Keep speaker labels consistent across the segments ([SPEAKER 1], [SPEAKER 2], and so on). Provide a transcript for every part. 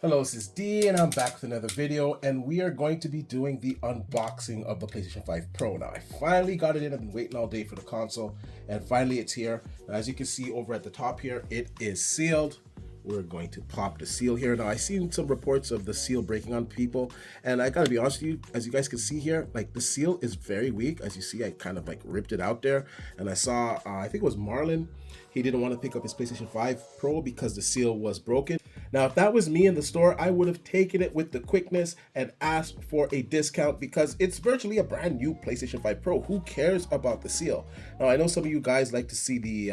[SPEAKER 1] Hello, this is D and I'm back with another video, and we are going to be doing the unboxing of the PlayStation 5 Pro. Now I finally got it in. I've been waiting all day for the console and finally it's here. Now, as you can see over at the top here, it is sealed. We're going to pop the seal here. Now I've seen some reports of the seal breaking on people, and I gotta be honest with you, as you guys can see here, like the seal is very weak. As you see, I kind of like ripped it out there, and I saw I think it was Marlon. He didn't want to pick up his PlayStation 5 Pro because the seal was broken. Now, if that was me in the store, I would have taken it with the quickness and asked for a discount because it's virtually a brand new PlayStation 5 Pro. Who cares about the seal? Now, I know some of you guys like to see the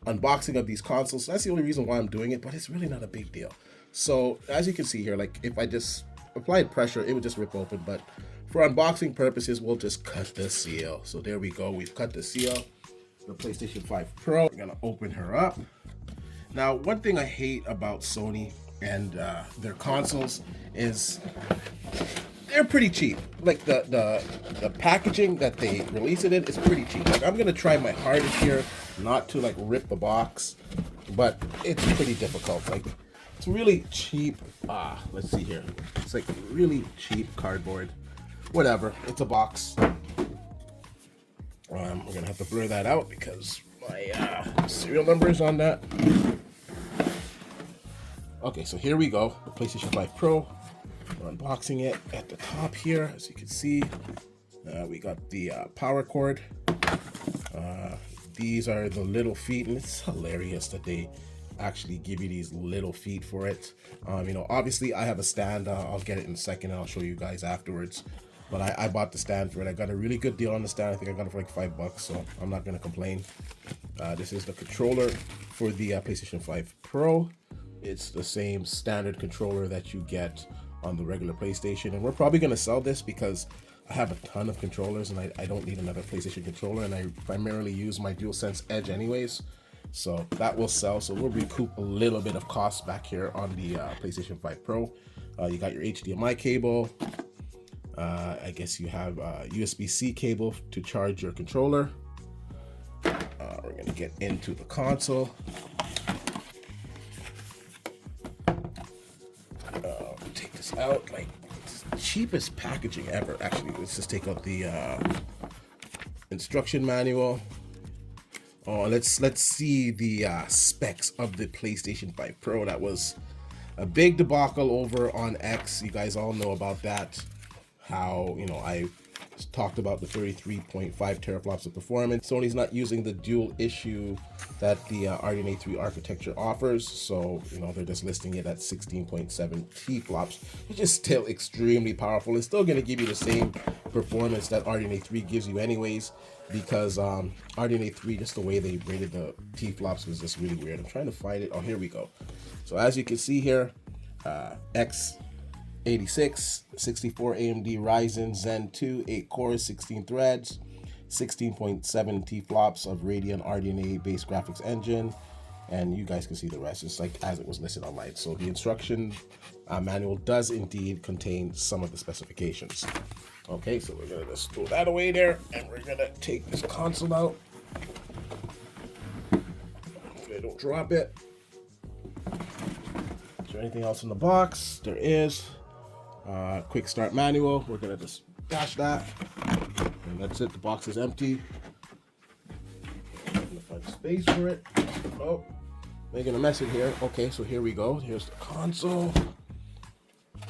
[SPEAKER 1] unboxing of these consoles. So that's the only reason why I'm doing it, but it's really not a big deal. So as you can see here, like if I just applied pressure, it would just rip open. But for unboxing purposes, we'll just cut the seal. So there we go. We've cut the seal. The PlayStation 5 Pro. We're gonna open her up. Now, one thing I hate about Sony and their consoles is they're pretty cheap. Like the packaging that they release it in is pretty cheap. Like I'm gonna try my hardest here not to like rip the box, but it's pretty difficult. Like it's really cheap. Let's see here. It's like really cheap cardboard. Whatever. It's a box. We're gonna have to blur that out because my serial number is on that. Okay, so here we go, the PlayStation 5 Pro. We're unboxing it. At the top here, as you can see, we got the power cord. These are the little feet, and it's hilarious that they actually give you these little feet for it. You know, obviously I have a stand. I'll get it in a second and I'll show you guys afterwards. But I bought the stand for it. I got a really good deal on the stand. I think I got it for like $5, so I'm not gonna complain. This is the controller for the PlayStation 5 Pro. It's the same standard controller that you get on the regular PlayStation, and we're probably gonna sell this because I have a ton of controllers and I don't need another PlayStation controller, and I primarily use my DualSense Edge anyways, so that will sell. So we'll recoup a little bit of cost back here on the PlayStation 5 Pro. You got your HDMI cable. I guess you have a USB-C cable to charge your controller. We're gonna get into the console. Take this out. Like, it's the cheapest packaging ever. Actually, let's just take out the instruction manual. Let's see the specs of the PlayStation 5 Pro. That was a big debacle over on X. You guys all know about that. How, you know, I talked about the 33.5 teraflops of performance. Sony's not using the dual issue that the RDNA 3 architecture offers, so you know they're just listing it at 16.7 T-flops, which is still extremely powerful. It's still going to give you the same performance that RDNA 3 gives you anyways, because RDNA 3, just the way they rated the T-flops was just really weird. I'm trying to find it. Oh, here we go. So as you can see here, X86, 64 AMD Ryzen Zen 2, 8 cores, 16 threads, 16.7 T-flops of Radeon RDNA based graphics engine, and you guys can see the rest. It's like as it was listed online. So the instruction manual does indeed contain some of the specifications. Okay, so we're gonna just throw that away there, and we're gonna take this console out. Hopefully I don't drop it. Is there anything else in the box? There is. Quick start manual. We're gonna just dash that, and that's it. The box is empty. I'm gonna find space for it. Oh, making a mess in here. Okay, so here we go. Here's the console.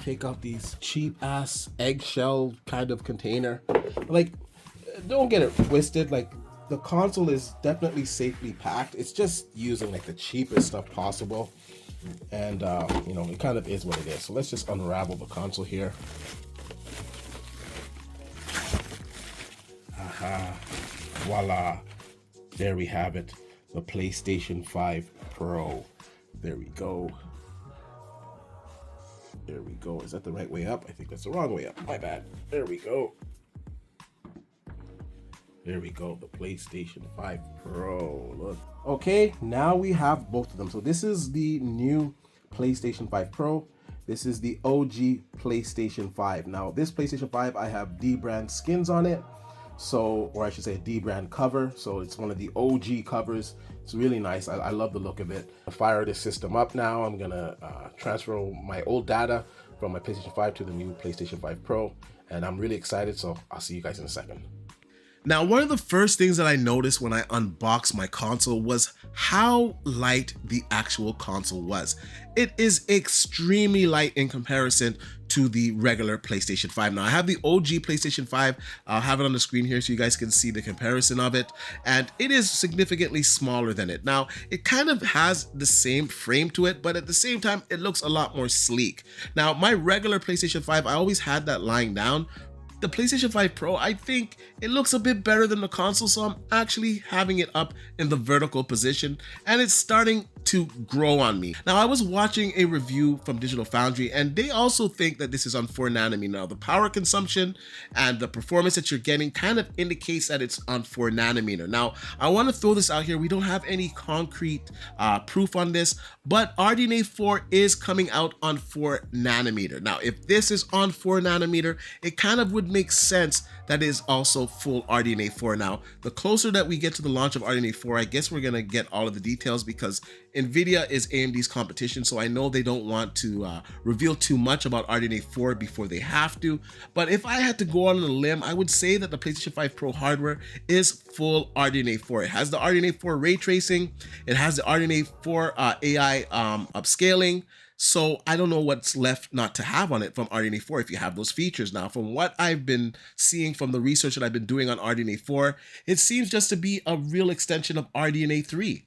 [SPEAKER 1] Take out these cheap ass eggshell kind of container. Like, don't get it twisted. Like, the console is definitely safely packed. It's just using like the cheapest stuff possible. And you know, it kind of is what it is. So let's just unravel the console here. Voila, there we have it, the PlayStation 5 Pro. There we go. There we go. Is that the right way up? I think that's the wrong way up. My bad. There we go. There we go, the PlayStation 5 Pro. Look. Okay, now we have both of them. So this is the new PlayStation 5 Pro. This is the OG PlayStation 5. Now, this PlayStation 5, I have D brand skins on it. So, or I should say a D brand cover. So it's one of the OG covers. It's really nice. I love the look of it. I fire this system up now. I'm gonna transfer my old data from my PlayStation 5 to the new PlayStation 5 Pro. And I'm really excited. So I'll see you guys in a second. Now, one of the first things that I noticed when I unboxed my console was how light the actual console was. It is extremely light in comparison to the regular PlayStation 5. Now, I have the OG PlayStation 5. I'll have it on the screen here so you guys can see the comparison of it. And it is significantly smaller than it. Now, it kind of has the same frame to it, but at the same time, it looks a lot more sleek. Now, my regular PlayStation 5, I always had that lying down. The PlayStation 5 Pro, I think it looks a bit better than the console, so I'm actually having it up in the vertical position, and it's starting to grow on me. Now, I was watching a review from Digital Foundry, and they also think that this is on 4 nanometer. Now, the power consumption and the performance that you're getting kind of indicates that it's on 4 nanometer. Now, I want to throw this out here. We don't have any concrete proof on this, but RDNA 4 is coming out on 4 nanometer. Now, if this is on 4 nanometer, it kind of would make sense that is also full RDNA 4. Now, the closer that we get to the launch of RDNA 4, I guess we're gonna get all of the details because NVIDIA is AMD's competition, so I know they don't want to reveal too much about RDNA 4 before they have to. But if I had to go on a limb, I would say that the PlayStation 5 Pro hardware is full RDNA 4. It has the RDNA 4 ray tracing, it has the RDNA 4 AI upscaling. So I don't know what's left not to have on it from RDNA 4 if you have those features. Now, from what I've been seeing from the research that I've been doing on RDNA 4, it seems just to be a real extension of RDNA 3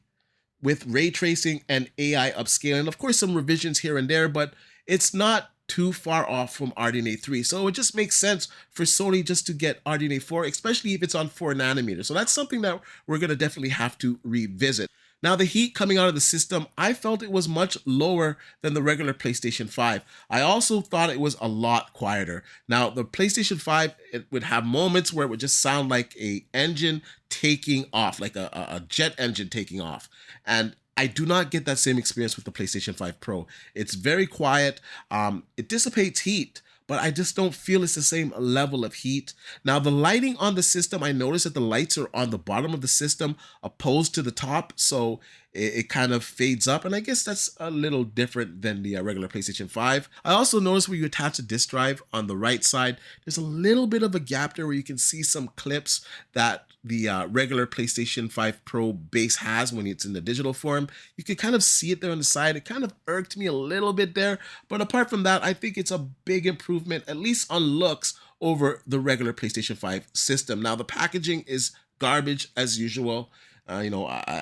[SPEAKER 1] with ray tracing and AI upscaling. Of course, some revisions here and there, but it's not too far off from RDNA 3. So it just makes sense for Sony just to get RDNA 4, especially if it's on 4 nanometers. So that's something that we're going to definitely have to revisit. Now, the heat coming out of the system, I felt it was much lower than the regular PlayStation 5. I also thought it was a lot quieter. Now, the PlayStation 5, it would have moments where it would just sound like a engine taking off, like a jet engine taking off. And I do not get that same experience with the PlayStation 5 Pro. It's very quiet. It dissipates heat, but I just don't feel it's the same level of heat. Now, the lighting on the system, I noticed that the lights are on the bottom of the system opposed to the top, so it kind of fades up, and I guess that's a little different than the regular PlayStation 5. I also noticed where you attach a disk drive on the right side, there's a little bit of a gap there where you can see some clips that the regular PlayStation 5 Pro base has when it's in the digital form. You can kind of see it there on the side. It kind of irked me a little bit there, but apart from that, I think it's a big improvement, at least on looks, over the regular PlayStation 5 system. Now, the packaging is garbage as usual. I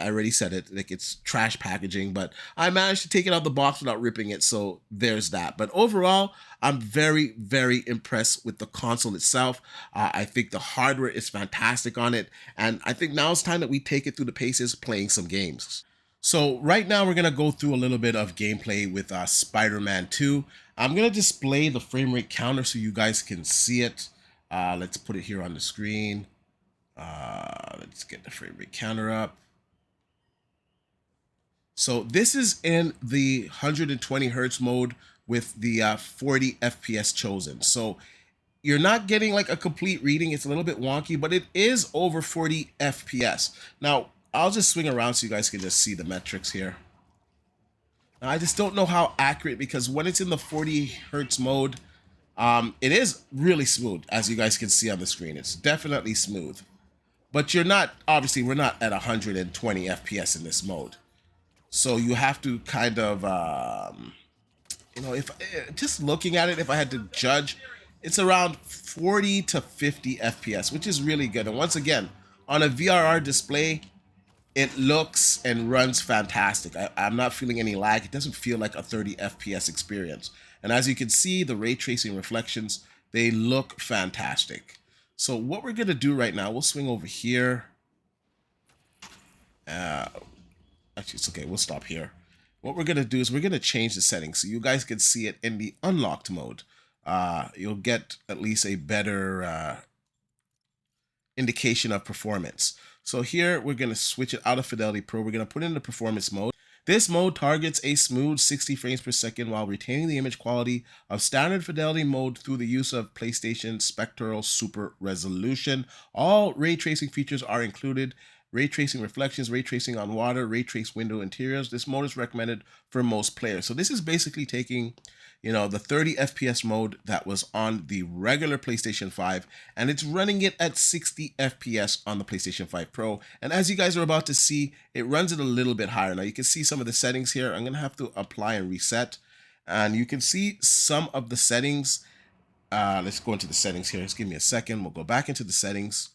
[SPEAKER 1] already said it, like it's trash packaging, but I managed to take it out of the box without ripping it, so there's that. But overall, I'm very, very impressed with the console itself. I think the hardware is fantastic on it, and I think now it's time that we take it through the paces playing some games. So right now we're gonna go through a little bit of gameplay with Spider-Man 2. I'm gonna display the frame rate counter so you guys can see it. Let's put it here on the screen. Let's get the frame rate counter up. So this is in the 120 hertz mode with the 40 FPS chosen. So you're not getting like a complete reading. It's a little bit wonky, but it is over 40 FPS. Now, I'll just swing around so you guys can just see the metrics here. Now, I just don't know how accurate, because when it's in the 40 hertz mode, it is really smooth, as you guys can see on the screen. It's definitely smooth. But you're not, obviously, we're not at 120 FPS in this mode. So you have to kind of, if just looking at it, if I had to judge, it's around 40 to 50 FPS, which is really good. And once again, on a VRR display, it looks and runs fantastic. I'm not feeling any lag. It doesn't feel like a 30 FPS experience. And as you can see, the ray tracing reflections, they look fantastic. So what we're gonna do right now, we'll swing over here. Actually, it's okay, we'll stop here. What we're gonna do is we're gonna change the settings so you guys can see it in the unlocked mode. You'll get at least a better indication of performance. So here, we're gonna switch it out of Fidelity Pro. We're gonna put it in the performance mode. This mode targets a smooth 60 frames per second while retaining the image quality of standard fidelity mode through the use of PlayStation Spectral Super Resolution. All ray tracing features are included. Ray tracing reflections, ray tracing on water, ray trace window interiors. This mode is recommended for most players. So this is basically taking, the 30 FPS mode that was on the regular PlayStation 5, and it's running it at 60 FPS on the PlayStation 5 Pro. And as you guys are about to see, it runs it a little bit higher. Now you can see some of the settings here. I'm gonna have to apply and reset, and you can see some of the settings. Let's go into the settings here. Just give me a second. We'll go back into the settings.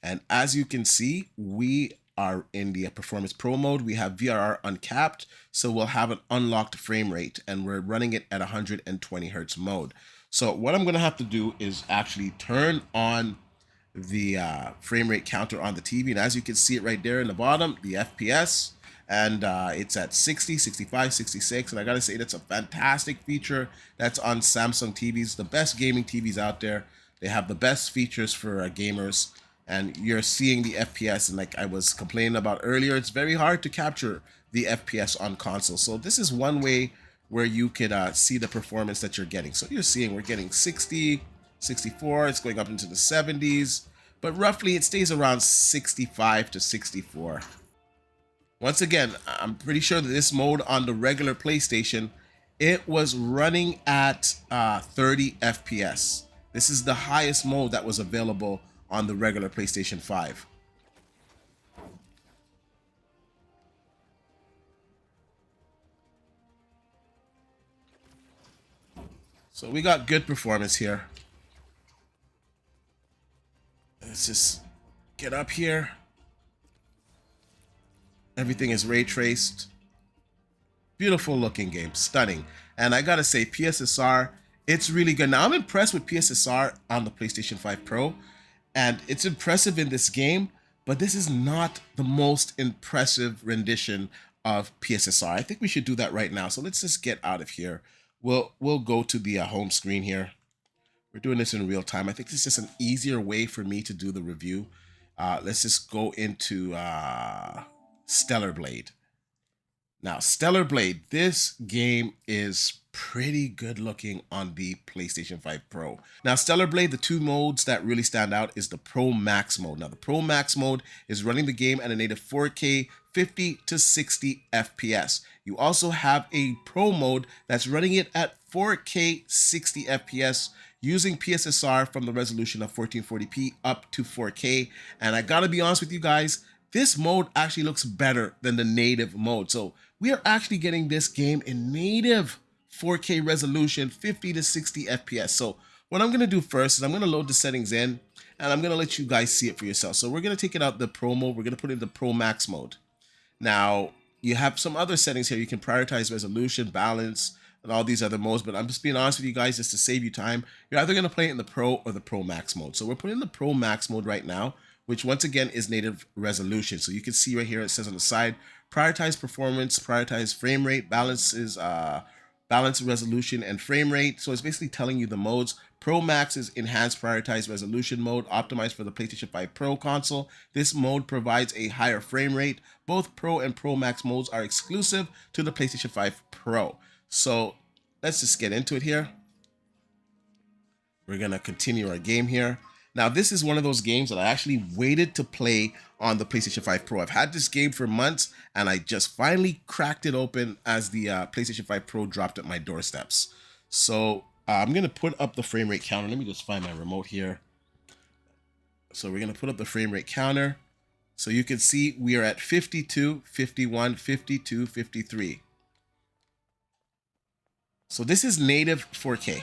[SPEAKER 1] And as you can see, we are in the Performance Pro mode. We have VRR uncapped, so we'll have an unlocked frame rate, and we're running it at 120 Hertz mode. So what I'm gonna have to do is actually turn on the frame rate counter on the TV. And as you can see it right there in the bottom, the FPS, and it's at 60, 65, 66. And I gotta say, that's a fantastic feature that's on Samsung TVs, the best gaming TVs out there. They have the best features for gamers. And you're seeing the FPS, and like I was complaining about earlier, it's very hard to capture the FPS on console. So this is one way where you can see the performance that you're getting. So you're seeing we're getting 60, 64, it's going up into the 70s, but roughly it stays around 65 to 64. Once again, I'm pretty sure that this mode on the regular PlayStation, it was running at 30 FPS. This is the highest mode that was available on the regular PlayStation 5. So we got good performance here. Let's just get up here. Everything is ray traced. Beautiful looking game, stunning. And I gotta say, PSSR, it's really good. Now I'm impressed with PSSR on the PlayStation 5 Pro. And it's impressive in this game, but this is not the most impressive rendition of PSSR. I think we should do that right now. So let's just get out of here. We'll go to the home screen here. We're doing this in real time. I think it's just an easier way for me to do the review. Let's just go into Stellar Blade. Now, Stellar Blade, this game is pretty good looking on the PlayStation 5 Pro. Now, Stellar Blade, the two modes that really stand out is the Pro Max mode. Now, the Pro Max mode is running the game at a native 4K 50 to 60 FPS. You also have a Pro mode that's running it at 4K 60 FPS using PSSR from the resolution of 1440p up to 4K. And I gotta be honest with you guys, this mode actually looks better than the native mode. So we are actually getting this game in native 4K resolution, 50 to 60 FPS. So what I'm gonna do first is I'm gonna load the settings in, and I'm gonna let you guys see it for yourself. So we're gonna take it out the Pro mode. We're gonna put it in the Pro Max mode. Now, you have some other settings here. You can prioritize resolution, balance, and all these other modes, but I'm just being honest with you guys just to save you time. You're either gonna play it in the Pro or the Pro Max mode. So we're putting in the Pro Max mode right now, which once again is native resolution. So you can see right here, it says on the side, prioritize performance, prioritize frame rate, balance resolution and frame rate. So it's basically telling you the modes. Pro Max is enhanced prioritize resolution mode, optimized for the PlayStation 5 Pro console. This mode provides a higher frame rate. Both Pro and Pro Max modes are exclusive to the PlayStation 5 Pro. So let's just get into it here. We're gonna continue our game here. Now, this is one of those games that I actually waited to play on the PlayStation 5 Pro. I've had this game for months, and I just finally cracked it open as the PlayStation 5 Pro dropped at my doorsteps. So I'm going to put up the frame rate counter. Let me just find my remote here. So we're going to put up the frame rate counter. So you can see we are at 52, 51, 52, 53. So this is native 4K.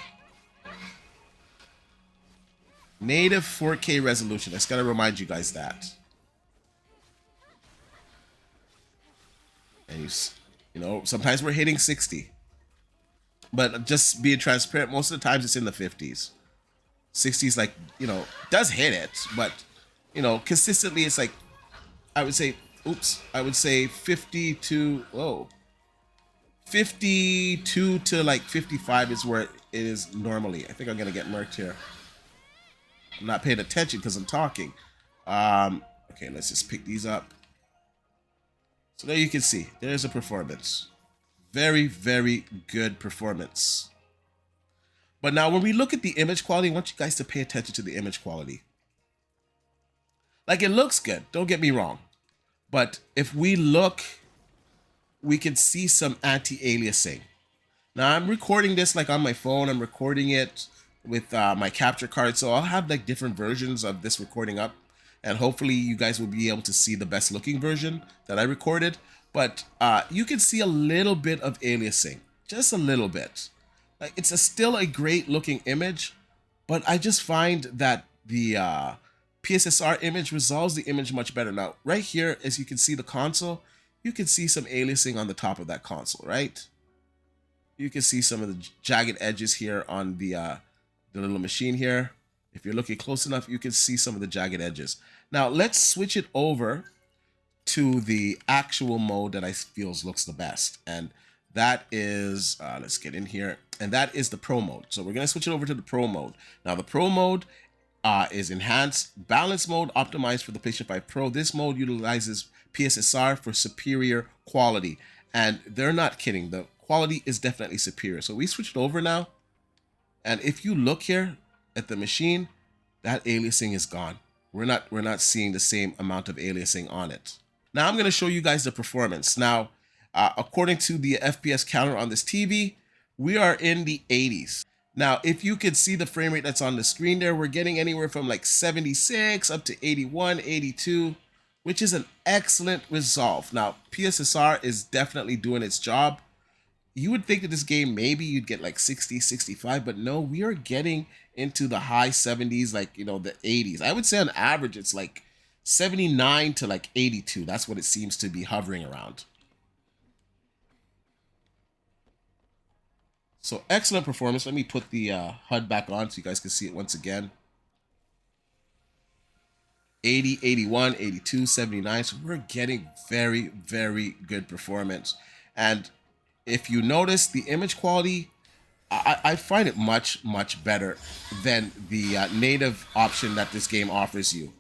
[SPEAKER 1] Native 4K resolution. I just gotta remind you guys that. And you know, sometimes we're hitting 60. But just being transparent, most of the times it's in the 50s. 60s, like, you know, does hit it, but, you know, consistently it's like, I would say 52 to like 55 is where it is normally. I think I'm gonna get murked here. I'm not paying attention because I'm talking. Okay, let's just pick these up. So there you can see, there's a performance. Very, very good performance. But now when we look at the image quality, I want you guys to pay attention to the image quality. Like, it looks good, don't get me wrong. But if we look, we can see some anti-aliasing. Now I'm recording this like on my phone. I'm recording it with my capture card. So I'll have like different versions of this recording up. And hopefully you guys will be able to see the best looking version that I recorded. But you can see a little bit of aliasing, just a little bit. Like, it's still a great looking image, but I just find that the PSSR image resolves the image much better. Now, right here, as you can see the console, you can see some aliasing on the top of that console, right? You can see some of the jagged edges here on the little machine here. If you're looking close enough, you can see some of the jagged edges. Now, let's switch it over to the actual mode that I feel looks the best. And that is, let's get in here, and that is the Pro mode. So we're going to switch it over to the Pro mode. Now, the Pro mode is enhanced balance mode, optimized for the PlayStation 5 Pro. This mode utilizes PSSR for superior quality. And they're not kidding. The quality is definitely superior. So we switched over now. And if you look here at the machine, that aliasing is gone. We're not seeing the same amount of aliasing on it. Now I'm going to show you guys the performance. Now, according to the FPS counter on this TV, we are in the 80s. Now, if you could see the frame rate that's on the screen there, we're getting anywhere from like 76 up to 81, 82, which is an excellent resolve. Now, PSSR is definitely doing its job. You would think that this game, maybe you'd get like 60, 65, but no, we are getting into the high 70s, like, you know, the 80s. I would say on average, it's like 79 to like 82. That's what it seems to be hovering around. So excellent performance. Let me put the HUD back on so you guys can see it once again. 80, 81, 82, 79. So we're getting very, very good performance. And if you notice the image quality, I find it much, much better than the native option that this game offers you.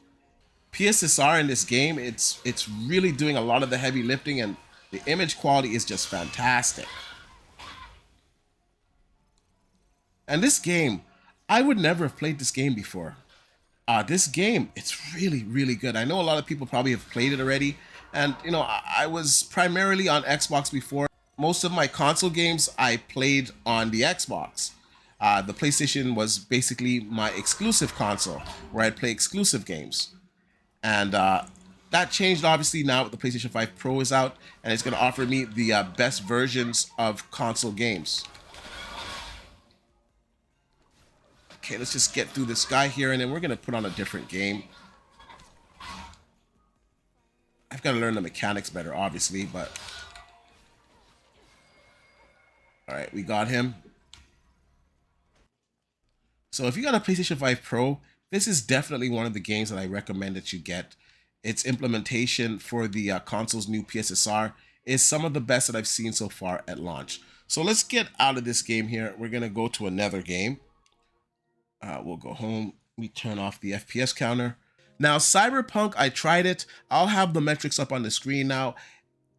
[SPEAKER 1] PSSR in this game, it's really doing a lot of the heavy lifting, and the image quality is just fantastic. And this game, I would never have played this game before. This game, it's really, really good. I know a lot of people probably have played it already. And, you know, I was primarily on Xbox before. Most of my console games I played on the Xbox. The PlayStation was basically my exclusive console where I'd play exclusive games. And that changed obviously now that the PlayStation 5 Pro is out, and it's going to offer me the best versions of console games. Okay, let's just get through this guy here, and then we're going to put on a different game. I've got to learn the mechanics better, obviously, but... All right, we got him. So if you got a PlayStation 5 Pro, this is definitely one of the games that I recommend that you get. Its implementation for the console's new PSSR is some of the best that I've seen so far at launch. So let's get out of this game here. We're going to go to another game. We'll go home. We turn off the FPS counter. Now, Cyberpunk, I tried it. I'll have the metrics up on the screen now.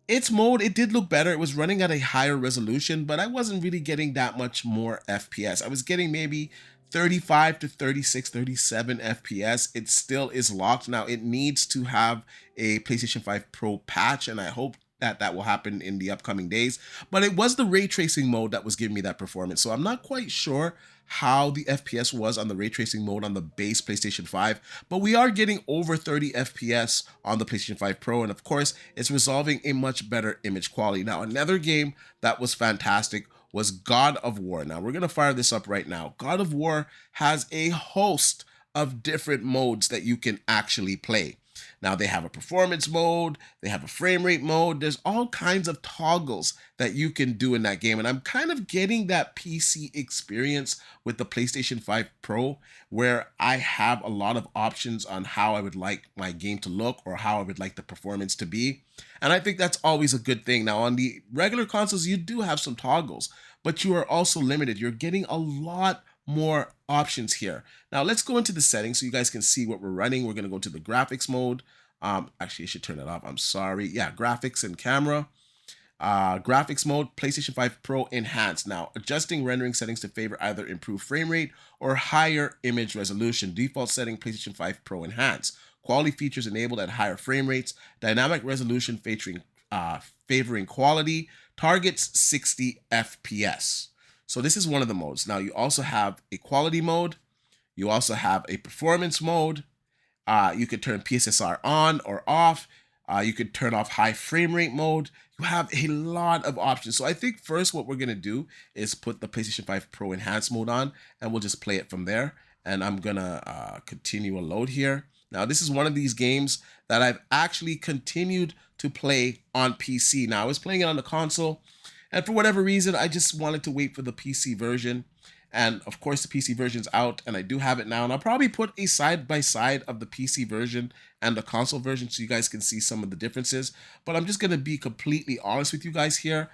[SPEAKER 1] Its mode, it did look better. It was running at a higher resolution, but I wasn't really getting that much more FPS. I was getting maybe 35 to 36, 37 FPS. It still is locked. Now, it needs to have a PlayStation 5 Pro patch, and I hope that will happen in the upcoming days. But it was the ray tracing mode that was giving me that performance. So I'm not quite sure how the FPS was on the ray tracing mode on the base PlayStation 5, but we are getting over 30 FPS on the PlayStation 5 Pro, and of course, it's resolving a much better image quality. Now, another game that was fantastic was God of War. Now, we're going to fire this up right now. God of War has a host of different modes that you can actually play. Now, they have a performance mode, they have a frame rate mode, there's all kinds of toggles that you can do in that game, and I'm kind of getting that PC experience with the PlayStation 5 Pro, where I have a lot of options on how I would like my game to look or how I would like the performance to be, and I think that's always a good thing. Now, on the regular consoles, you do have some toggles, but you are also limited. You're getting a lot more options here. Now let's go into the settings so you guys can see what we're running. We're going to go to the graphics mode. Actually, I should turn it off. I'm sorry. Yeah, graphics and camera. Graphics mode, PlayStation 5 Pro enhanced. Now, adjusting rendering settings to favor either improved frame rate or higher image resolution. Default setting, PlayStation 5 Pro enhanced. Quality features enabled at higher frame rates. Dynamic resolution favoring quality. Targets 60 FPS. So this is one of the modes. Now, you also have a quality mode. You also have a performance mode. You could turn PSSR on or off. You could turn off high frame rate mode. You have a lot of options. So I think first what we're going to do is put the PlayStation 5 Pro Enhanced mode on, and we'll just play it from there. And I'm going to continue a load here. Now, this is one of these games that I've actually continued to play on PC. Now, I was playing it on the console, and for whatever reason, I just wanted to wait for the PC version. And of course, the PC version's out, and I do have it now. And I'll probably put a side-by-side of the PC version and the console version so you guys can see some of the differences. But I'm just going to be completely honest with you guys here.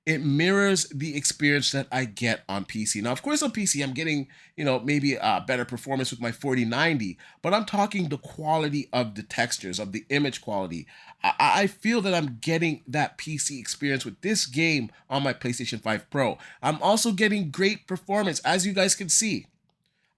[SPEAKER 1] It mirrors the experience that I get on PC. Now, of course, on PC, I'm getting, maybe a better performance with my 4090, but I'm talking the quality of the textures, of the image quality. I feel that I'm getting that PC experience with this game on my PlayStation 5 Pro. I'm also getting great performance, as you guys can see.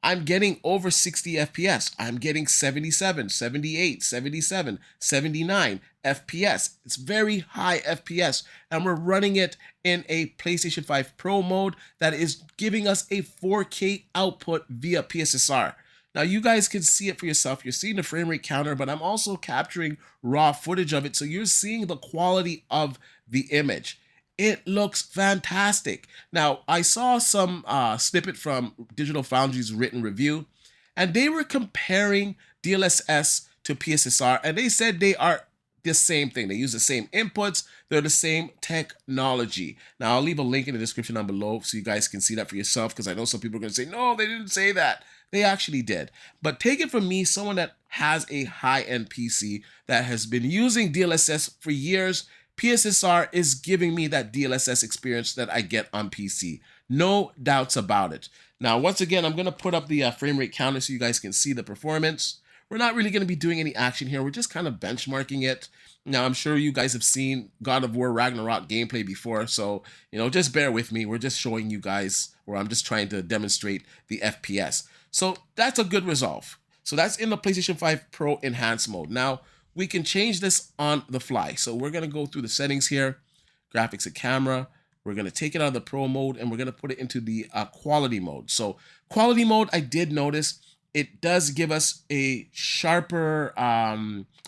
[SPEAKER 1] I'm getting over 60 FPS. I'm getting 77, 78, 77, 79 FPS. It's very high FPS, and we're running it in a PlayStation 5 Pro mode that is giving us a 4K output via PSSR. Now, you guys can see it for yourself. You're seeing the frame rate counter, but I'm also capturing raw footage of it, so you're seeing the quality of the image. It looks fantastic. Now, I saw some snippet from Digital Foundry's written review, and they were comparing DLSS to PSSR, and they said they are the same thing. They use the same inputs. They're the same technology. Now, I'll leave a link in the description down below so you guys can see that for yourself, because I know some people are going to say, no, they didn't say that. They actually did. But take it from me, someone that has a high-end PC that has been using DLSS for years, PSSR is giving me that DLSS experience that I get on PC. No doubts about it. Now, once again, I'm going to put up the frame rate counter so you guys can see the performance. We're not really going to be doing any action here. We're just kind of benchmarking it. Now, I'm sure you guys have seen God of War Ragnarok gameplay before, so, just bear with me. We're just showing you guys, or I'm just trying to demonstrate the FPS. So that's a good resolve. So that's in the PlayStation 5 Pro Enhanced mode. Now, we can change this on the fly. So we're going to go through the settings here, graphics and camera. We're going to take it out of the Pro mode, and we're going to put it into the quality mode. So quality mode, I did notice it does give us a sharper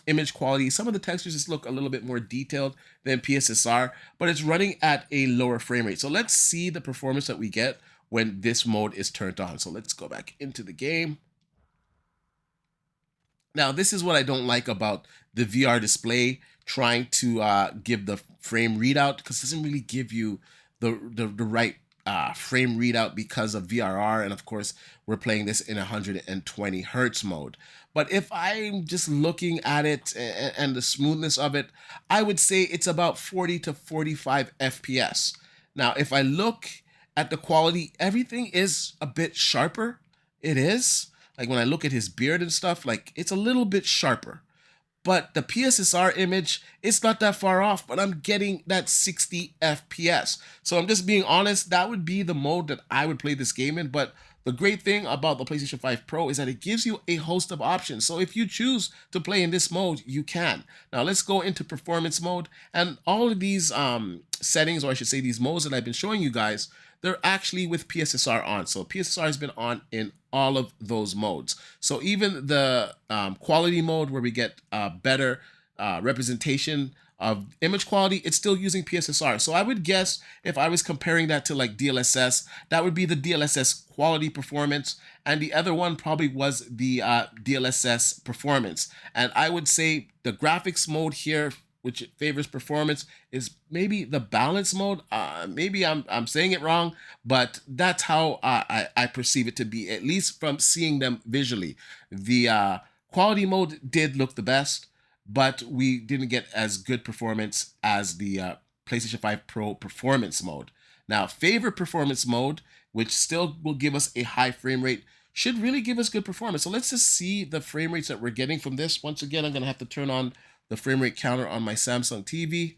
[SPEAKER 1] image quality. Some of the textures just look a little bit more detailed than PSSR, but it's running at a lower frame rate. So let's see the performance that we get when this mode is turned on. So let's go back into the game. Now, this is what I don't like about the VR display trying to give the frame readout, because it doesn't really give you the right frame readout because of VRR. And of course, we're playing this in 120 hertz mode. But if I'm just looking at it and the smoothness of it, I would say it's about 40 to 45 FPS. Now, if I look at the quality, everything is a bit sharper. It is. Like when I look at his beard and stuff, like it's a little bit sharper. But the PSSR image, it's not that far off, but I'm getting that 60 FPS. So I'm just being honest, that would be the mode that I would play this game in. But the great thing about the PlayStation 5 Pro is that it gives you a host of options. So if you choose to play in this mode, you can. Now let's go into performance mode. And all of these settings, or I should say these modes that I've been showing you guys, they're actually with PSSR on. So PSSR has been on in all of those modes. So even the quality mode where we get better representation of image quality, it's still using PSSR. So I would guess if I was comparing that to like DLSS, that would be the DLSS quality performance. And the other one probably was the DLSS performance. And I would say the graphics mode here, which favors performance, is maybe the balance mode. Maybe I'm saying it wrong, but that's how I perceive it to be, at least from seeing them visually. The quality mode did look the best, but we didn't get as good performance as the PlayStation 5 Pro performance mode. Now, favorite performance mode, which still will give us a high frame rate, should really give us good performance. So let's just see the frame rates that we're getting from this. Once again, I'm going to have to turn on the frame rate counter on my Samsung TV,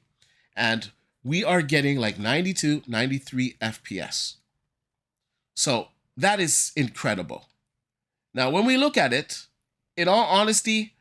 [SPEAKER 1] and we are getting like 92, 93 FPS. So that is incredible. Now, when we look at it, in all honesty,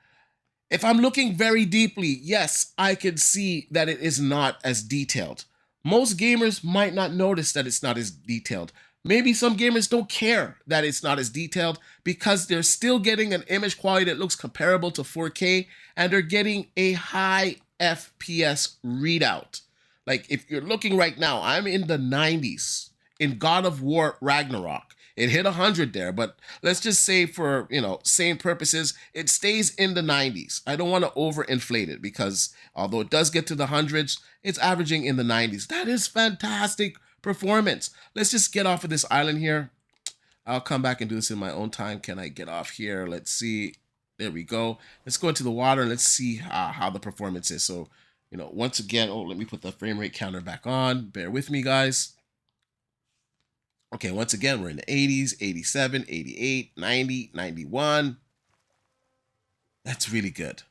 [SPEAKER 1] if I'm looking very deeply, yes, I can see that it is not as detailed. Most gamers might not notice that it's not as detailed. Maybe some gamers don't care that it's not as detailed because they're still getting an image quality that looks comparable to 4K, and they're getting a high FPS readout. Like if you're looking right now, I'm in the 90s in God of War Ragnarok. It hit 100 there, but let's just say for, same purposes, it stays in the 90s. I don't want to overinflate it because although it does get to the hundreds, it's averaging in the 90s. That is fantastic performance. Let's just get off of this island here. I'll come back and do this in my own time. Can I get off here? Let's see. There we go. Let's go into the water and let's see how the performance is. So, once again, let me put the frame rate counter back on. Bear with me, guys. Okay, once again, we're in the 80s, 87, 88, 90, 91. That's really good.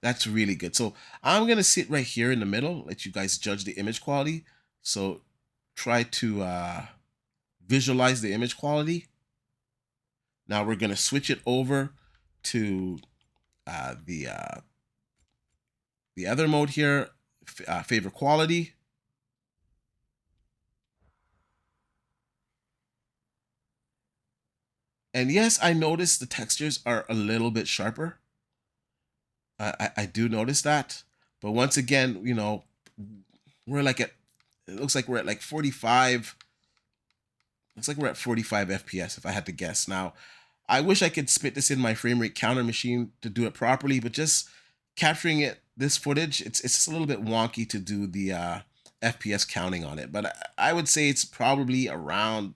[SPEAKER 1] That's really good. So I'm going to sit right here in the middle, let you guys judge the image quality. So try to visualize the image quality. Now we're going to switch it over to the other mode here, favorite quality. And yes, I noticed the textures are a little bit sharper. I do notice that. But once again, we're like it looks like we're at like 45. Looks like we're at 45 FPS if I had to guess. Now, I wish I could spit this in my frame rate counter machine to do it properly, but just capturing this footage, it's just a little bit wonky to do the FPS counting on it. But I would say it's probably around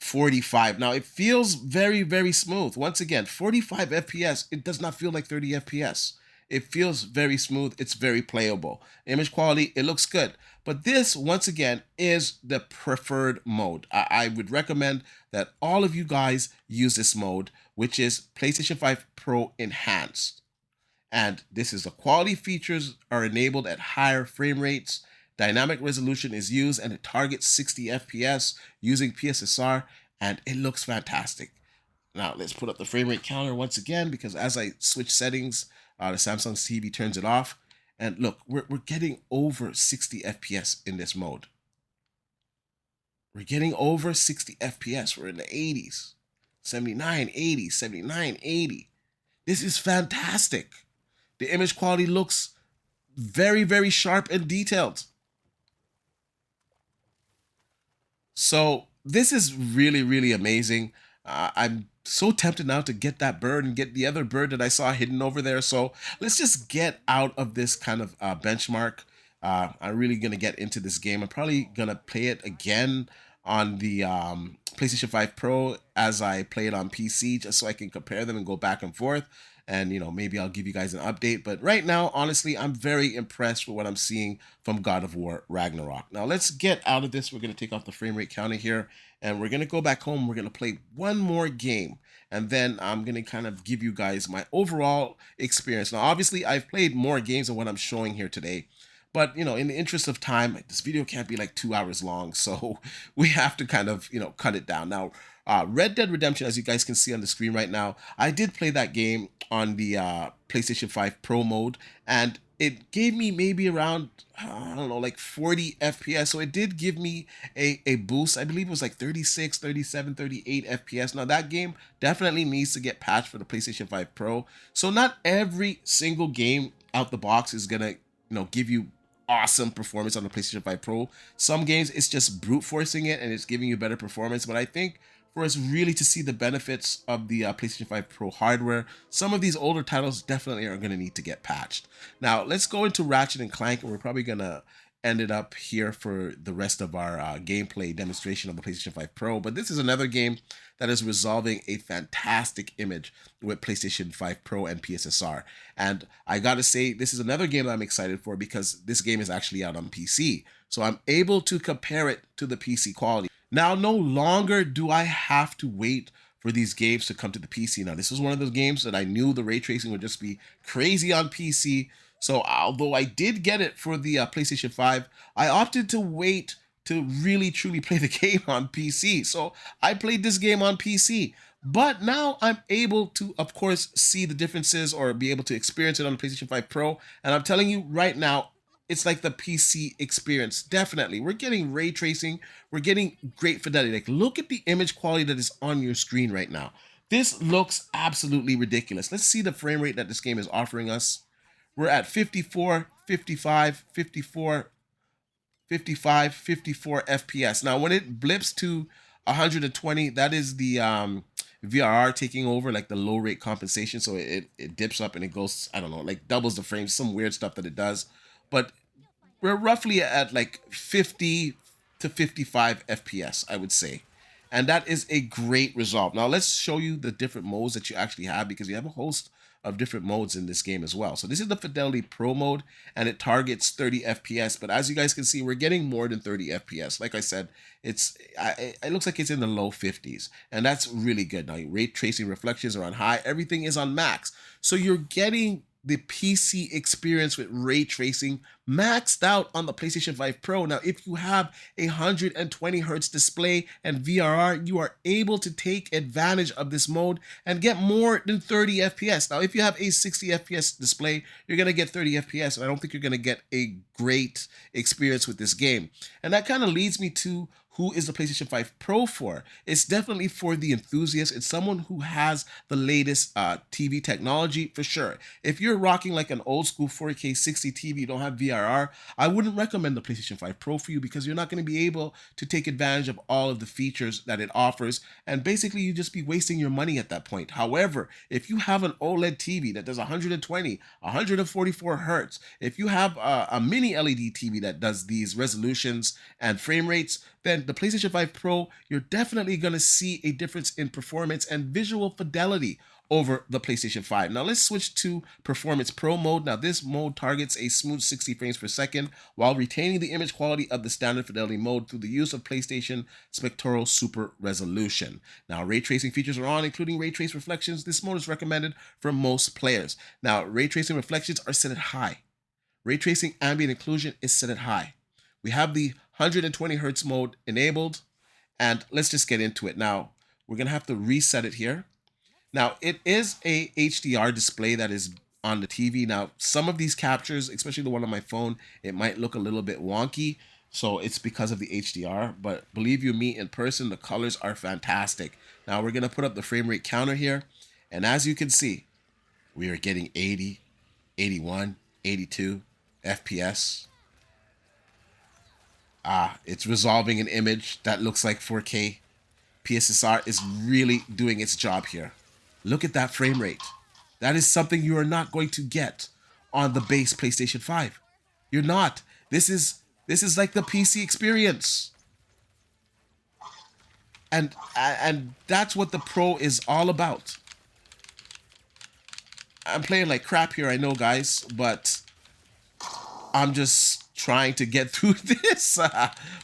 [SPEAKER 1] 45. Now it feels very, very smooth. Once again, 45 FPS, it does not feel like 30 FPS. It feels very smooth. It's very playable. Image quality, it looks good. But this, once again, is the preferred mode. I would recommend that all of you guys use this mode, which is PlayStation 5 Pro Enhanced. And this is the quality features are enabled at higher frame rates. Dynamic resolution is used and it targets 60 FPS using PSSR, and it looks fantastic. Now let's put up the frame rate counter once again, because as I switch settings, the Samsung TV turns it off. And look, we're getting over 60 FPS in this mode. We're getting over 60 FPS. We're in the 80s, 79, 80, 79, 80. This is fantastic. The image quality looks very, very sharp and detailed. So this is really, really amazing. I'm so tempted now to get that bird and get the other bird that I saw hidden over there. So let's just get out of this kind of benchmark. I'm really going to get into this game. I'm probably going to play it again on the PlayStation 5 Pro as I play it on PC, just so I can compare them and go back and forth. And, maybe I'll give you guys an update. But right now, honestly, I'm very impressed with what I'm seeing from God of War Ragnarok. Now, let's get out of this. We're going to take off the frame rate counter here. And we're going to go back home. We're going to play one more game. And then I'm going to kind of give you guys my overall experience. Now, obviously, I've played more games than what I'm showing here today. But, in the interest of time, this video can't be like 2 hours long. So we have to kind of, cut it down. Now, Red Dead Redemption, as you guys can see on the screen right now, I did play that game on the PlayStation 5 Pro mode, and it gave me maybe around, I don't know, like 40 FPS. So it did give me a boost. I believe it was like 36, 37, 38 FPS. Now that game definitely needs to get patched for the PlayStation 5 Pro. So not every single game out the box is going to, give you awesome performance on the PlayStation 5 Pro. Some games, it's just brute forcing it and it's giving you better performance. But I think for us really to see the benefits of the PlayStation 5 Pro hardware, some of these older titles definitely are going to need to get patched. Now, let's go into Ratchet and Clank, and we're probably going to end it up here for the rest of our gameplay demonstration of the PlayStation 5 Pro. But this is another game that is resolving a fantastic image with PlayStation 5 Pro and PSSR. And I got to say, this is another game that I'm excited for because this game is actually out on PC. So I'm able to compare it to the PC quality. Now, no longer do I have to wait for these games to come to the PC. Now, this was one of those games that I knew the ray tracing would just be crazy on PC. So, although I did get it for the PlayStation 5, I opted to wait to really truly play the game on PC. So, I played this game on PC. But now I'm able to, of course, see the differences or be able to experience it on the PlayStation 5 Pro. And I'm telling you right now, it's like the PC experience. Definitely. We're getting ray tracing. We're getting great fidelity. Like, look at the image quality that is on your screen right now. This looks absolutely ridiculous. Let's see the frame rate that this game is offering us. We're at 54, 55, 54, 55, 54 FPS. Now, when it blips to 120, that is the VRR taking over, like the low rate compensation. So it dips up and it goes, I don't know, like doubles the frames, some weird stuff that it does. But we're roughly at like 50 to 55 FPS, I would say. And that is a great result. Now let's show you the different modes that you actually have, because you have a host of different modes in this game as well. So this is the Fidelity Pro mode, and it targets 30 FPS. But as you guys can see, we're getting more than 30 FPS. Like I said, it looks like it's in the low 50s, and that's really good. Now, ray tracing reflections are on high. Everything is on max. So you're getting the PC experience with ray tracing maxed out on the PlayStation 5 Pro. Now, if you have a 120 hertz display and VRR, you are able to take advantage of this mode and get more than 30 FPS. Now, if you have a 60 FPS display, you're going to get 30 FPS, and I don't think you're going to get a great experience with this game. And that kind of leads me to who is the PlayStation 5 Pro for. It's definitely for the enthusiast. It's someone who has the latest TV technology, for sure. If you're rocking like an old school 4K 60 TV, you don't have VRR, I wouldn't recommend the PlayStation 5 Pro for you, because you're not going to be able to take advantage of all of the features that it offers, and basically you just be wasting your money at that point. However, if you have an OLED TV that does 120, 144 hertz, if you have a mini LED TV that does these resolutions and frame rates, then the PlayStation 5 Pro, you're definitely going to see a difference in performance and visual fidelity over the PlayStation 5. Now let's switch to Performance Pro mode. Now this mode targets a smooth 60 frames per second while retaining the image quality of the standard fidelity mode through the use of PlayStation Spectral Super Resolution. Now ray tracing features are on, including ray trace reflections. This mode is recommended for most players. Now ray tracing reflections are set at high. Ray tracing ambient occlusion is set at high. We have the 120 hertz mode enabled, and let's just get into it. Now we're gonna have to reset it here. Now it is a HDR display that is on the TV. Now some of these captures, especially the one on my phone, it might look a little bit wonky, so it's because of the HDR, but believe you me, in person the colors are fantastic. Now we're gonna put up the frame rate counter here, and as you can see, we are getting 80, 81, 82 FPS. It's resolving an image that looks like 4K. PSSR is really doing its job here. Look at that frame rate. That is something you are not going to get on the base PlayStation 5. You're not. This is like the PC experience. And that's what the Pro is all about. I'm playing like crap here, I know, guys, but I'm just trying to get through this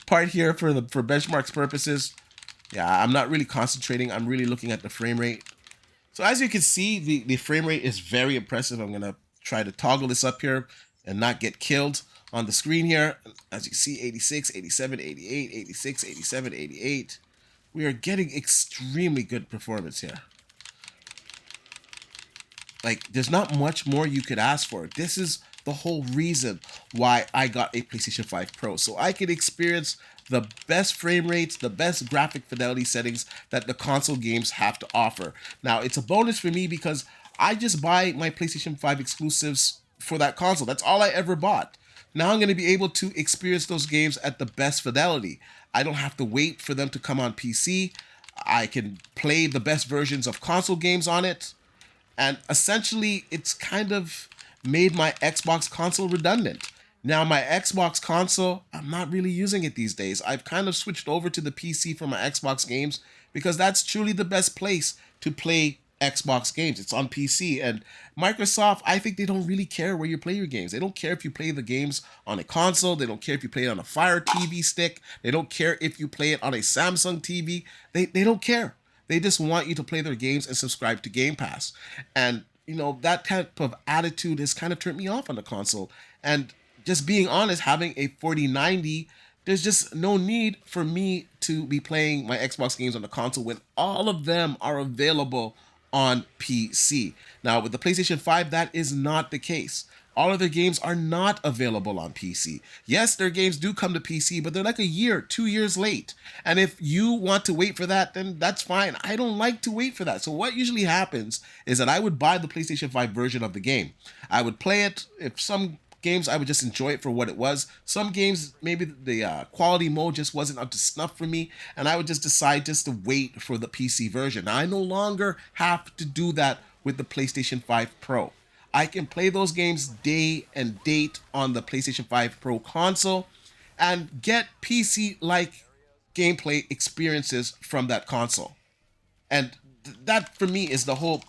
[SPEAKER 1] part here for benchmarks purposes. Yeah, I'm not really concentrating. I'm really looking at the frame rate. So as you can see, the frame rate is very impressive. I'm gonna try to toggle this up here and not get killed on the screen here. As you see, 86, 87, 88, 86, 87, 88. We are getting extremely good performance here. Like, there's not much more you could ask for. This is the whole reason why I got a PlayStation 5 Pro, so I could experience the best frame rates, the best graphic fidelity settings that the console games have to offer. Now, it's a bonus for me because I just buy my PlayStation 5 exclusives for that console. That's all I ever bought. Now I'm going to be able to experience those games at the best fidelity. I don't have to wait for them to come on PC. I can play the best versions of console games on it. And essentially, it's kind of made my Xbox console redundant. Now, my Xbox console, I'm not really using it these days. I've kind of switched over to the PC for my Xbox games because that's truly the best place to play Xbox games. It's on PC. And Microsoft, I think they don't really care where you play your games. They don't care if you play the games on a console. They don't care if you play it on a Fire TV stick. They don't care if you play it on a Samsung TV. They don't care. They just want you to play their games and subscribe to Game Pass. And, that type of attitude has kind of turned me off on the console. And just being honest, having a 4090, there's just no need for me to be playing my Xbox games on the console when all of them are available on PC. Now, with the PlayStation 5, that is not the case. All of their games are not available on PC. Yes, their games do come to PC, but they're like a year, 2 years late. And if you want to wait for that, then that's fine. I don't like to wait for that. So what usually happens is that I would buy the PlayStation 5 version of the game. I would play it. If some games, I would just enjoy it for what it was. Some games, maybe the quality mode just wasn't up to snuff for me, and I would just decide just to wait for the PC version. Now, I no longer have to do that with the PlayStation 5 Pro. I can play those games day and date on the PlayStation 5 Pro console and get PC-like gameplay experiences from that console. And that for me is the whole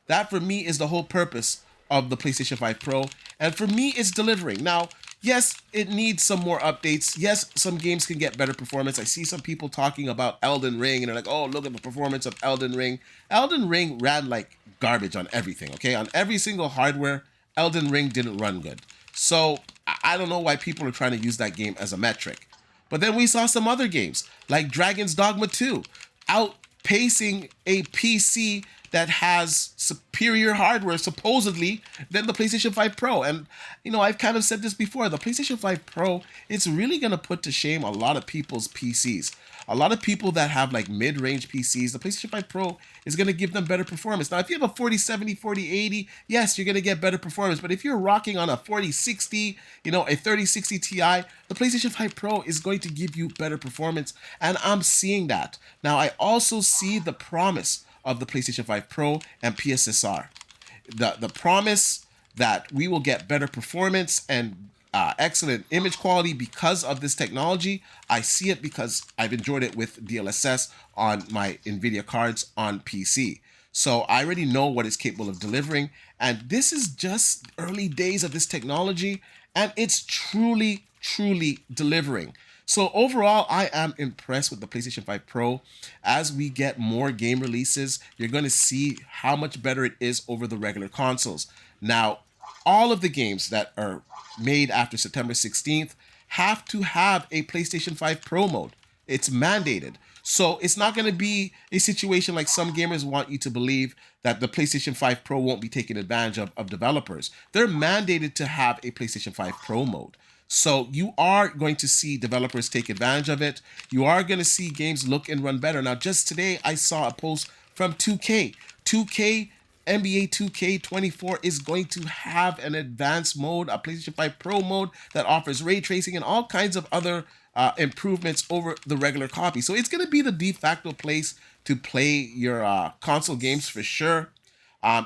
[SPEAKER 1] that for me is the whole purpose of the PlayStation 5 Pro. And for me, it's delivering. Now, yes, it needs some more updates. Yes, some games can get better performance. I see some people talking about Elden Ring, and they're like, oh, look at the performance of Elden Ring. Elden Ring ran like garbage on everything, okay? On every single hardware, Elden Ring didn't run good. So I don't know why people are trying to use that game as a metric. But then we saw some other games, like Dragon's Dogma 2, outpacing a PC that has superior hardware, supposedly, than the PlayStation 5 Pro. And, I've kind of said this before, the PlayStation 5 Pro, it's really going to put to shame a lot of people's PCs. A lot of people that have like mid-range PCs, the PlayStation 5 Pro is going to give them better performance. Now, if you have a 4070, 4080, yes, you're going to get better performance. But if you're rocking on a 4060, a 3060 Ti, the PlayStation 5 Pro is going to give you better performance. And I'm seeing that. Now, I also see the promise of the PlayStation 5 Pro and PSSR. The promise that we will get better performance and excellent image quality because of this technology. I see it because I've enjoyed it with DLSS on my NVIDIA cards on PC. So I already know what it's capable of delivering. And this is just early days of this technology, and it's truly, truly delivering. So overall, I am impressed with the PlayStation 5 Pro. As we get more game releases, you're going to see how much better it is over the regular consoles. Now, all of the games that are made after September 16th have to have a PlayStation 5 Pro mode. It's mandated. So it's not going to be a situation like some gamers want you to believe that the PlayStation 5 Pro won't be taken advantage of developers. They're mandated to have a PlayStation 5 Pro mode. So you are going to see developers take advantage of it. You are going to see games look and run better. Now, just today, I saw a post from 2K. 2K, NBA 2K24 is going to have an advanced mode, a PlayStation 5 Pro mode that offers ray tracing and all kinds of other improvements over the regular copy. So it's going to be the de facto place to play your console games for sure.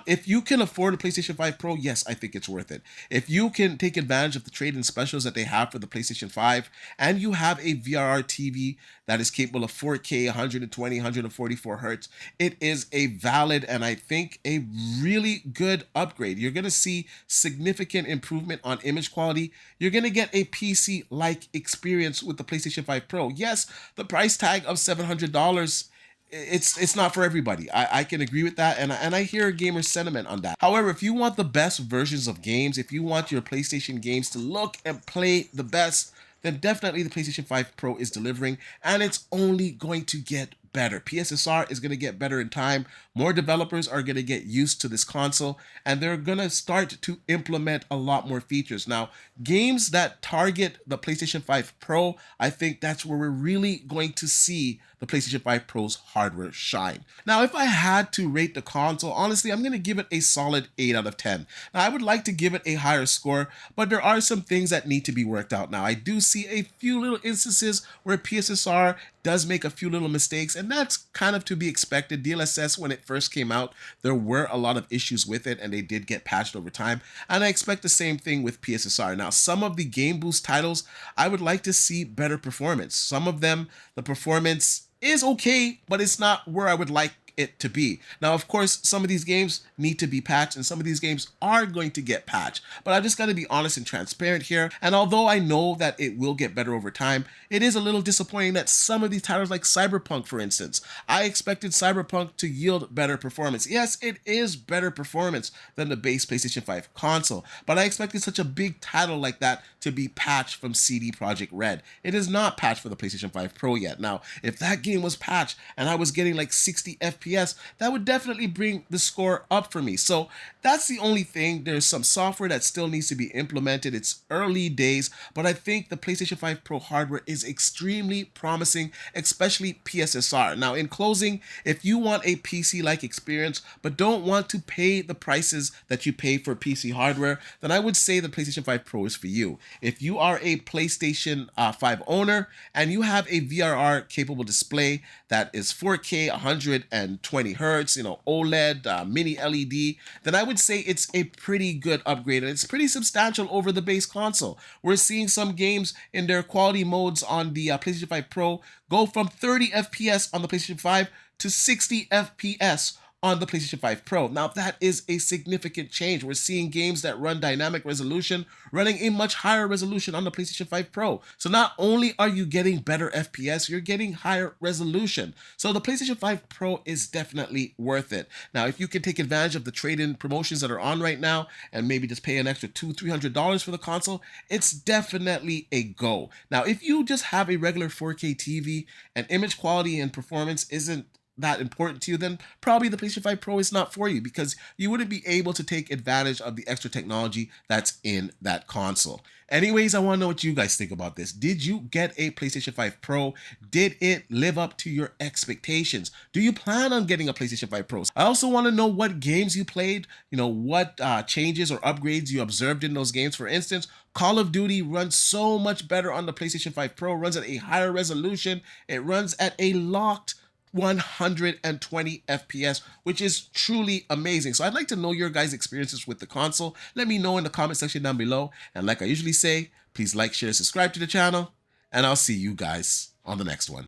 [SPEAKER 1] If you can afford a PlayStation 5 Pro, yes, I think it's worth it. If you can take advantage of the trade-in specials that they have for the PlayStation 5, and you have a VRR TV that is capable of 4K, 120, 144 hertz, it is a valid and I think a really good upgrade. You're going to see significant improvement on image quality. You're going to get a PC-like experience with the PlayStation 5 Pro. Yes, the price tag of $700, it's not for everybody. I can agree with that, and I hear a gamer's sentiment on that. However, if you want the best versions of games, if you want your PlayStation games to look and play the best, then definitely the PlayStation 5 Pro is delivering, and it's only going to get better. PSSR is going to get better in time. More developers are going to get used to this console, and they're going to start to implement a lot more features. Now, games that target the PlayStation 5 Pro, I think that's where we're really going to see the PlayStation 5 Pro's hardware shine. Now, if I had to rate the console, honestly, I'm going to give it a solid 8 out of 10. Now, I would like to give it a higher score, but there are some things that need to be worked out. Now, I do see a few little instances where PSSR does make a few little mistakes, and that's kind of to be expected. DLSS, when it first came out, there were a lot of issues with it, and they did get patched over time, and I expect the same thing with PSSR. Now, some of the Game Boost titles, I would like to see better performance. Some of them, the performance is okay, but it's not where I would like it to be. Now, of course, some of these games need to be patched and some of these games are going to get patched, but I just got to be honest and transparent here. And although I know that it will get better over time, it is a little disappointing that some of these titles like Cyberpunk, for instance, I expected Cyberpunk to yield better performance. Yes, it is better performance than the base PlayStation 5 console, but I expected such a big title like that to be patched from CD Projekt Red. It is not patched for the PlayStation 5 Pro yet. Now, if that game was patched and I was getting like 60 FPS, that would definitely bring the score up for me. So that's the only thing. There's some software that still needs to be implemented. It's early days, but I think the PlayStation 5 Pro hardware is extremely promising, especially PSSR. Now, in closing, if you want a PC-like experience but don't want to pay the prices that you pay for PC hardware, then I would say the PlayStation 5 Pro is for you. If you are a PlayStation 5 owner and you have a VRR capable display that is 4K, 120 hertz, OLED, mini LED, then I would say it's a pretty good upgrade, and it's pretty substantial over the base console. We're seeing some games in their quality modes on the PlayStation 5 Pro go from 30 FPS on the PlayStation 5 to 60 FPS on the PlayStation 5 Pro. Now, that is a significant change. We're seeing games that run dynamic resolution running a much higher resolution on the PlayStation 5 Pro. So not only are you getting better FPS, you're getting higher resolution. So the PlayStation 5 Pro is definitely worth it. Now, if you can take advantage of the trade-in promotions that are on right now and maybe just pay an extra $200-$300 for the console, it's definitely a go. Now, if you just have a regular 4K TV and image quality and performance isn't that important to you, then probably the PlayStation 5 Pro is not for you, because you wouldn't be able to take advantage of the extra technology that's in that console. Anyways, I want to know what you guys think about this. Did you get a PlayStation 5 Pro? Did it live up to your expectations? Do you plan on getting a PlayStation 5 Pro? I also want to know what games you played, what changes or upgrades you observed in those games. For instance, Call of Duty runs so much better on the PlayStation 5 Pro, runs at a higher resolution. It runs at a locked 120 FPS, which is truly amazing. So I'd like to know your guys' experiences with the console. Let me know in the comment section down below. And like I usually say, please like, share, subscribe to the channel, and I'll see you guys on the next one.